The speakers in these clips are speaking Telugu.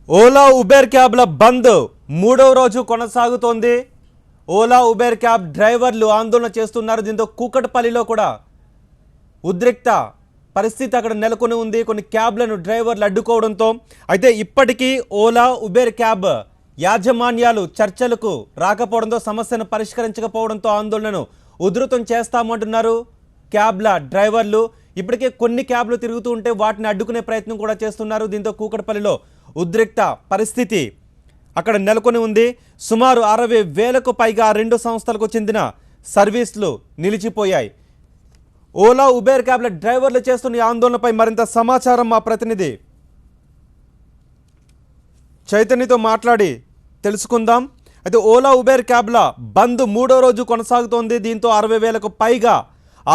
ఓలా ఉబేర్ క్యాబ్ల బంద్ మూడవ రోజు కొనసాగుతోంది. ఓలా ఉబేర్ క్యాబ్ డ్రైవర్లు ఆందోళన చేస్తున్నారు. దీంతో కూకట్పల్లిలో కూడా ఉద్రిక్త పరిస్థితి అక్కడ నెలకొని ఉంది. కొన్ని క్యాబ్లను డ్రైవర్లు అడ్డుకోవడంతో అయితే ఇప్పటికీ ఓలా ఉబేర్ క్యాబ్ యాజమాన్యాలు చర్చలకు రాకపోవడంతో సమస్యను పరిష్కరించకపోవడంతో ఆందోళనను ఉధృతం చేస్తామంటున్నారు క్యాబ్ల డ్రైవర్లు. ఇప్పటికే కొన్ని క్యాబ్లు తిరుగుతూ ఉంటే వాటిని అడ్డుకునే ప్రయత్నం కూడా చేస్తున్నారు. దీంతో కూకట్పల్లిలో ఉద్రిక్త పరిస్థితి అక్కడ నెలకొని ఉంది. సుమారు 60,000కు పైగా 2 సంస్థలకు చెందిన సర్వీసులు నిలిచిపోయాయి. ఓలా ఉబేర్ క్యాబ్ల డ్రైవర్లు చేస్తున్న ఆందోళనపై మరింత సమాచారం మా ప్రతినిధి చైతన్యతో మాట్లాడి తెలుసుకుందాం. అయితే ఓలా ఉబేర్ క్యాబ్ల బంద్ మూడో రోజు కొనసాగుతోంది. దీంతో 60,000కు పైగా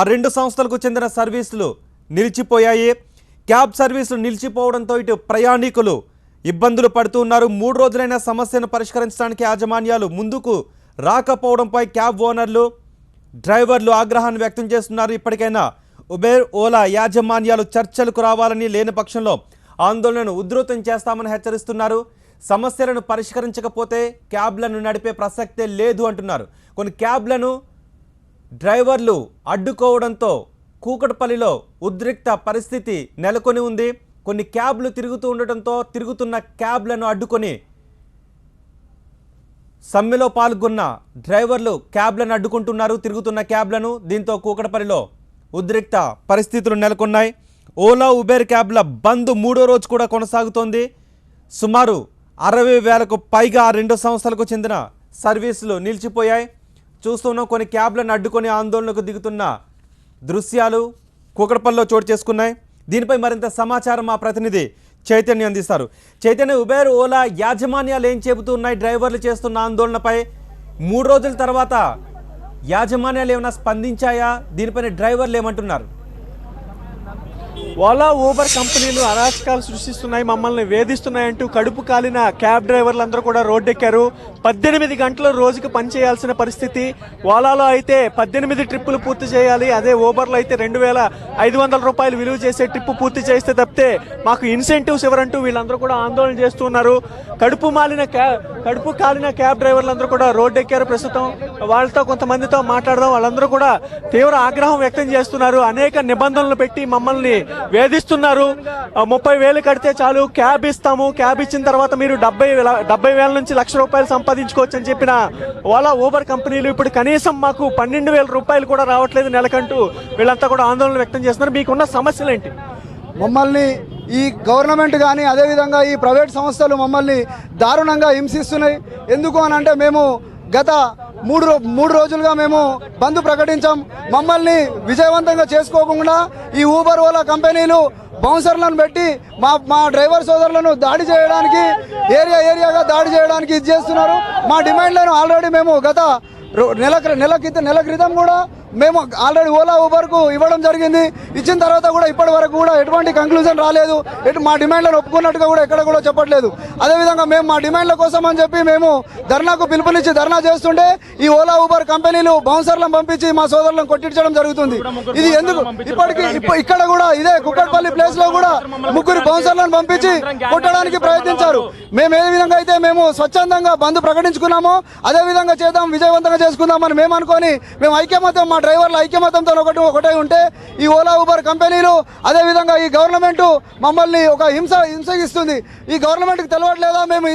2 సంస్థలకు చెందిన సర్వీసులు నిలిచిపోయాయి. క్యాబ్ సర్వీసులు నిలిచిపోవడంతో ఇటు ప్రయాణికులు ఇబ్బందులు పడుతున్నారు. 3 రోజులైన సమస్యను పరిష్కరించడానికి యాజమాన్యాలు ముందుకు రాకపోవడంపై క్యాబ్ ఓనర్లు డ్రైవర్లు ఆగ్రహాన్ని వ్యక్తం చేస్తున్నారు. ఇప్పటికైనా ఉబేర్ ఓలా యాజమాన్యాలు చర్చలకు రావాలని, లేని పక్షంలో ఆందోళనను ఉధృతం చేస్తామని హెచ్చరిస్తున్నారు. సమస్యలను పరిష్కరించకపోతే క్యాబ్లను నడిపే ప్రసక్తే లేదు అంటున్నారు. కొన్ని క్యాబ్లను డ్రైవర్లు అడ్డుకోవడంతో కూకట్పల్లిలో ఉద్రిక్త పరిస్థితి నెలకొని ఉంది. కొన్ని క్యాబ్లు తిరుగుతూ ఉండటంతో తిరుగుతున్న క్యాబ్లను అడ్డుకొని సమ్మెలో పాల్గొన్న డ్రైవర్లు క్యాబ్లను అడ్డుకుంటున్నారు, తిరుగుతున్న క్యాబ్లను. దీంతో కూకట్పల్లిలో ఉద్రిక్త పరిస్థితులు నెలకొన్నాయి. ఓలా ఉబేర్ క్యాబ్ల బంద్ మూడో రోజు కూడా కొనసాగుతోంది. సుమారు 60,000కు పైగా 2 సంస్థలకు చెందిన సర్వీసులు నిలిచిపోయాయి. చూస్తున్నాం కొన్ని క్యాబ్లను అడ్డుకొని ఆందోళనకు దిగుతున్న దృశ్యాలు కూకట్పల్లిలో చోటు చేసుకున్నాయి. దీనిపై మరింత సమాచారం మా ప్రతినిధి చైతన్య అందిస్తారు. చైతన్య, ఉబేర్ ఓలా యాజమాన్యాలు ఏం చెబుతున్నాయి డ్రైవర్లు చేస్తున్న ఆందోళనపై? 3 రోజుల తర్వాత యాజమాన్యాలు ఏమైనా స్పందించాయా? దీనిపైన డ్రైవర్లు ఏమంటున్నారు? ఓలా ఊబర్ కంపెనీలు అరాచకాలు సృష్టిస్తున్నాయి, మమ్మల్ని వేధిస్తున్నాయంటూ కడుపు కాలిన క్యాబ్ డ్రైవర్లందరూ కూడా రోడ్డెక్కారు. 18 గంటలు రోజుకి పనిచేయాల్సిన పరిస్థితి. ఓలాలో అయితే 18 ట్రిప్పులు పూర్తి చేయాలి. అదే ఊబర్లో అయితే 2,500 రూపాయలు విలువ చేసే ట్రిప్ పూర్తి చేస్తే తప్పితే మాకు ఇన్సెంటివ్స్ ఇవ్వరంటూ వీళ్ళందరూ కూడా ఆందోళన చేస్తున్నారు. కడుపు కాలిన క్యాబ్ డ్రైవర్లందరూ కూడా రోడ్డెక్కారు. ప్రస్తుతం వాళ్ళతో కొంతమందితో మాట్లాడదాం. వాళ్ళందరూ కూడా తీవ్ర ఆగ్రహం వ్యక్తం చేస్తున్నారు. అనేక నిబంధనలు పెట్టి మమ్మల్ని వేధిస్తున్నారు. 30,000 కడితే చాలు క్యాబ్ ఇస్తాము, క్యాబ్ ఇచ్చిన తర్వాత మీరు 70,000 నుంచి ₹1,00,000 సంపాదించుకోవచ్చు అని చెప్పిన ఓలా ఊబర్ కంపెనీలు ఇప్పుడు కనీసం మాకు 12,000 రూపాయలు కూడా రావట్లేదు నెలకంటూ వీళ్ళంతా కూడా ఆందోళన వ్యక్తం చేస్తున్నారు. మీకున్న సమస్యలు ఏంటి? మమ్మల్ని ఈ గవర్నమెంట్ కానీ అదేవిధంగా ఈ ప్రైవేట్ సంస్థలు మమ్మల్ని దారుణంగా హింసిస్తున్నాయి. ఎందుకు అని అంటే మేము గత మూడు రోజులుగా మేము బంద్ ప్రకటించాం. మమ్మల్ని విజయవంతంగా చేసుకోకుండా ఈ ఊబర్ ఓలా కంపెనీలు బౌన్సర్లను పెట్టి మా డ్రైవర్ సోదరులను దాడి చేయడానికి, ఏరియాగా దాడి చేయడానికి ఇది చేస్తున్నారు. మా డిమాండ్లను ఆల్రెడీ మేము గత నెల క్రితం కూడా మేము ఆల్రెడీ ఓలా ఊబర్కు ఇవ్వడం జరిగింది. ఇచ్చిన తర్వాత కూడా ఇప్పటి వరకు కూడా ఎటువంటి కంక్లూజన్ రాలేదు. మా డిమాండ్లను ఒప్పుకున్నట్టుగా కూడా ఎక్కడ కూడా చెప్పట్లేదు. అదేవిధంగా మేము మా డిమాండ్ల కోసం అని చెప్పి మేము ధర్నాకు పిలుపునిచ్చి ధర్నా చేస్తుంటే ఈ ఓలా ఊబర్ కంపెనీలు బౌన్సర్లను పంపించి మా సోదరులను కొట్టించడం జరుగుతుంది. ఇది ఎందుకు? ఇప్పటికీ ఇక్కడ కూడా ఇదే కుక్కట్పల్లి ప్లేస్ లో కూడా 3 బౌన్సర్లను పంపించి కొట్టడానికి ప్రయత్నించారు. మేము ఏ విధంగా అయితే మేము స్వచ్ఛందంగా బంద్ ప్రకటించుకున్నామో అదే విధంగా చేద్దాం, విజయవంతంగా చేసుకుందామని మేము అనుకొని మేము ఐక్యమత్యం, మా డ్రైవర్ల ఐక్యమత్యంతో ఒకటే ఉంటే ఈ ఓలా ఊబర్ కంపెనీలు అదేవిధంగా ఈ గవర్నమెంట్ మమ్మల్ని ఒక హింసగిస్తుంది. ఈ గవర్నమెంట్కి తెలవట్లేదా? మేము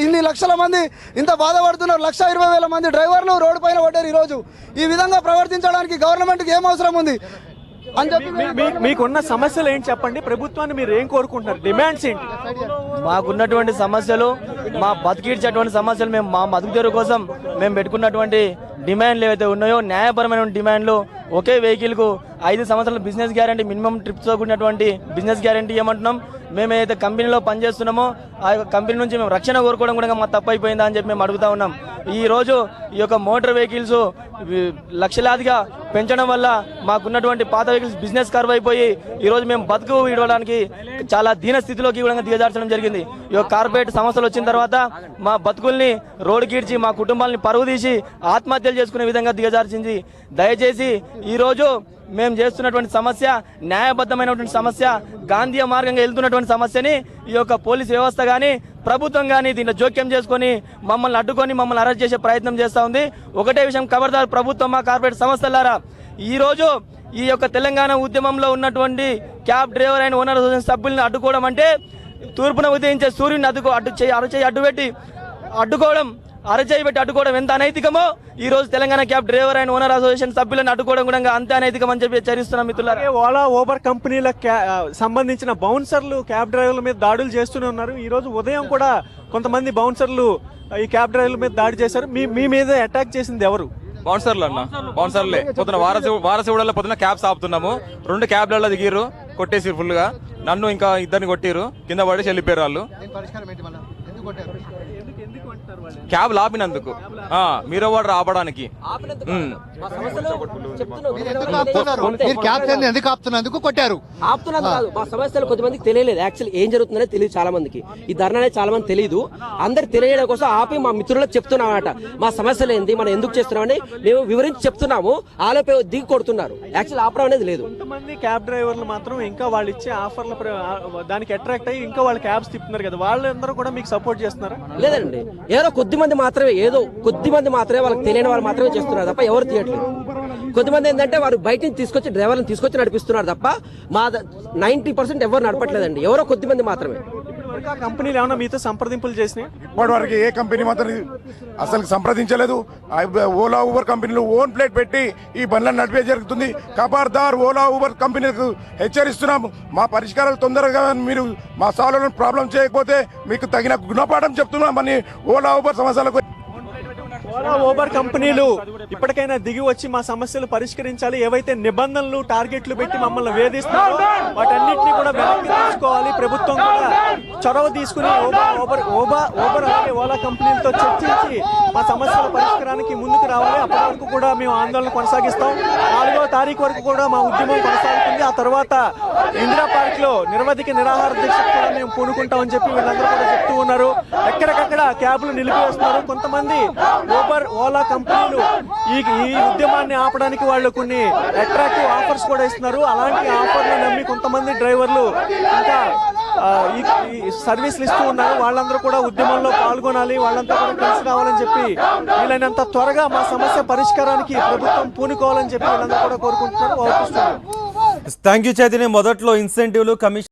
ఇన్ని లక్షల మంది ఇంత బాధపడుతున్నారు. 1,20,000 మంది డ్రైవర్లు రోడ్డు పైన పడ్డారు. ఈరోజు ఈ విధంగా ప్రవర్తించడానికి గవర్నమెంట్కి ఏం అవసరం ఉంది అని చెప్పి మీకున్న సమస్యలు ఏంటి చెప్పండి. ప్రభుత్వాన్ని మీరు ఏం కోరుకుంటున్నారు? డిమాండ్స్ ఏంటి? మాకున్నటువంటి సమస్యలు, మా బతికిడ్చేటువంటి సమస్యలు, మేము మా బతుకుదెరువు కోసం మేము పెట్టుకున్నటువంటి డిమాండ్లు ఏవైతే ఉన్నాయో న్యాయపరమైన డిమాండ్లు. ఒకే వెహికల్కు 5 సంవత్సరాల బిజినెస్ గ్యారంటీ, మినిమం ట్రిప్స్తో కూడినటువంటి బిజినెస్ గ్యారంటీ ఇవ్వమంటున్నాం. మేము ఏదైతే కంపెనీలో పనిచేస్తున్నామో ఆ కంపెనీ నుంచి మేము రక్షణ కోరుకోవడం కూడా మా తప్పు అయిపోయిందా అని చెప్పి మేము అడుగుతా ఉన్నాం. ఈరోజు ఈ యొక్క మోటార్ వెహికల్స్ లక్షలాదిగా పెంచడం వల్ల మాకున్నటువంటి పాత వెహికల్స్ బిజినెస్ కర్వ్ అయిపోయి ఈరోజు మేము బతుకు ఇవ్వడానికి చాలా దీన స్థితిలోకి కూడా దిగజార్చడం జరిగింది. ఈ యొక్క కార్పొరేట్ సంస్థలు వచ్చిన తర్వాత మా బతుకుల్ని రోడ్డుకీడ్చి మా కుటుంబాలని పరువు తీసి ఆత్మహత్యలు చేసుకునే విధంగా దిగజార్చింది. దయచేసి ఈరోజు మేము చేస్తున్నటువంటి సమస్య న్యాయబద్ధమైనటువంటి సమస్య, గాంధీయ మార్గంగా వెళ్తున్నటువంటి సమస్యని ఈ యొక్క పోలీస్ వ్యవస్థ కానీ ప్రభుత్వం కానీ దీంట్లో జోక్యం చేసుకొని మమ్మల్ని అడ్డుకొని మమ్మల్ని అరెస్ట్ చేసే ప్రయత్నం చేస్తూ ఉంది. ఒకటే విషయం, ఖబర్దార్ ప్రభుత్వం, కార్పొరేట్ సంస్థలారా, ఈరోజు ఈ యొక్క తెలంగాణ ఉద్యమంలో ఉన్నటువంటి క్యాబ్ డ్రైవర్ అయిన ఓనర్ అసోసియేషన్ సభ్యులను అడ్డుకోవడం అంటే తూర్పున ఉదయించే సూర్యుని అరచేయి పెట్టి అడ్డుకోవడం ఎంత అనైతికమో ఈ రోజు Telangana cab driver and owner association సభ్యులను అడ్డుకోవడం కూడా అంతే అనైతికం అని చెప్పి హెచ్చరిస్తున్నాం మిత్రులారా. అలాగే ఓలా ఊబర్ కంపెనీల సంబంధించిన బౌన్సర్లు క్యాబ్ డ్రైవర్ల మీద దాడులు చేస్తూనే ఉన్నారు. ఈ రోజు ఉదయం కూడా కొంతమంది బౌన్సర్లు ఈ క్యాబ్ డ్రైవర్ల మీద దాడి చేశారు. మీ మీద అటాక్ చేసింది ఎవరు? బౌన్సర్లు అన్న, బౌన్సర్లే. పొద్దున వారసిగూడలో పొద్దున క్యాబ్స్ ఆపుతున్నాము, 2 క్యాబ్లలో దిగిర్రు, కొట్టేసి ఫుల్ గా, నన్ను ఇంకా 2 కొట్టిర్రు, కింద పడేసి వెళ్ళిపోయారు వాళ్ళు. క్యాబ్ ఆపినందుకు, మీరు వాడు రావడానికి. ఆపుతున్నది కాదు, మా సమస్యలు కొద్దిమందికి తెలియలేదు. యాక్చువల్లీ ఏం జరుగుతుందనే తెలియదు చాలా మందికి. ఈ ధర్నా అనేది చాలా మంది తెలియదు. అందరికి తెలియడం కోసం ఆపి మా మిత్రులకు చెప్తున్నాం అన్నమాట. మా సమస్యలు ఏంది, మనం ఎందుకు చేస్తున్నామని మేము వివరించి చెప్తున్నాము. ఆలోపే దిగి కొడుతున్నారు. యాక్చువల్ ఆపడం అనేది లేదు. కొంతమంది క్యాబ్ డ్రైవర్లు మాత్రం ఇంకా వాళ్ళు ఇచ్చే ఆఫర్ల దానికి అట్రాక్ట్ అయ్యి ఇంకా వాళ్ళు క్యాబ్స్ తిప్పుతున్నారు కదా, వాళ్ళందరూ కూడా మీకు సపోర్ట్ చేస్తున్నారా? లేదండి, ఏదో కొద్ది మంది మాత్రమే వాళ్ళకి తెలియని వాళ్ళు మాత్రమే చేస్తున్నారు తప్ప ఎవరు తీయట్లేదు. కొద్దిమంది ఏంటంటే వారు బయట నుంచి తీసుకొచ్చి డ్రైవర్లను తీసుకొచ్చి నడిపిస్తున్నారు తప్ప మా 90% ఎవరు నడపట్లేదండి. ఎవరో కొద్దిమంది మాత్రమే. కంపెనీలు ఏమైనా మీతో సంప్రదింపులు చేసినాయి? ఇప్పటివరకు ఏ కంపెనీ మాత్రం అసలు సంప్రదించలేదు. ఓలా ఊబర్ కంపెనీలు ఓన్ ప్లేట్ పెట్టి ఈ బండ్లను నడిపే జరుగుతుంది. ఖబర్దార్, ఓలా ఊబర్ కంపెనీలకు హెచ్చరిస్తున్నాము. మా పరిష్కారాలు తొందరగా మీరు మా సాల్వ్ ప్రాబ్లం చేయకపోతే మీకు తగిన గుణపాఠం చెప్తున్నామని ఓలా ఊబర్ సమస్యలకు. ఓలా ఊబర్ కంపెనీలు ఇప్పటికైనా దిగి వచ్చి మా సమస్యలు పరిష్కరించాలి. ఏవైతే నిబంధనలు టార్గెట్లు పెట్టి మమ్మల్ని వేధిస్తున్నారో వాటన్నిటిని కూడా వెనక్కి తీసుకోవాలి. ప్రభుత్వం కూడా చొరవ తీసుకుని ఓబర్ అలాగే ఓలా కంపెనీలతో చర్చించి మా సమస్యల పరిష్కారానికి ముందుకు రావాలి. అప్పటి వరకు కూడా మేము ఆందోళన కొనసాగిస్తాం. 4వ తారీఖు వరకు కూడా మా ఉద్యమం కొనసాగుతుంది. ఆ తర్వాత ఇందిరా పార్క్ లో నిరవధిక నిరాహార దీక్ష కూడా మేము పూనుకుంటామని చెప్పి వీళ్ళందరూ కూడా చెప్తూ ఉన్నారు. ఎక్కడికక్కడ క్యాబ్లు నిలిపివేస్తున్నారు. కొంతమంది ఓలా కంపెనీలు ఈ ఉద్యమాన్ని ఆపడానికి వాళ్ళు కొన్ని అట్రాక్టివ్ ఆఫర్స్ కూడా ఇస్తున్నారు. అలాంటి ఆఫర్లు నమ్మి కొంతమంది డ్రైవర్లు ఇంకా ఈ సర్వీసులు ఇస్తూ ఉన్నారు. వాళ్ళందరూ కూడా ఉద్యమంలో పాల్గొనాలి, వాళ్ళంతా కూడా కలిసి రావాలని చెప్పి వీలైనంత త్వరగా మా సమస్య పరిష్కారానికి ప్రభుత్వం పూనుకోవాలని చెప్పి వీళ్ళందరూ కూడా కోరుకుంటున్నారు. Thank you Chaitanya. మొదట్లో ఇన్సెంటివ్లు, కమిషన్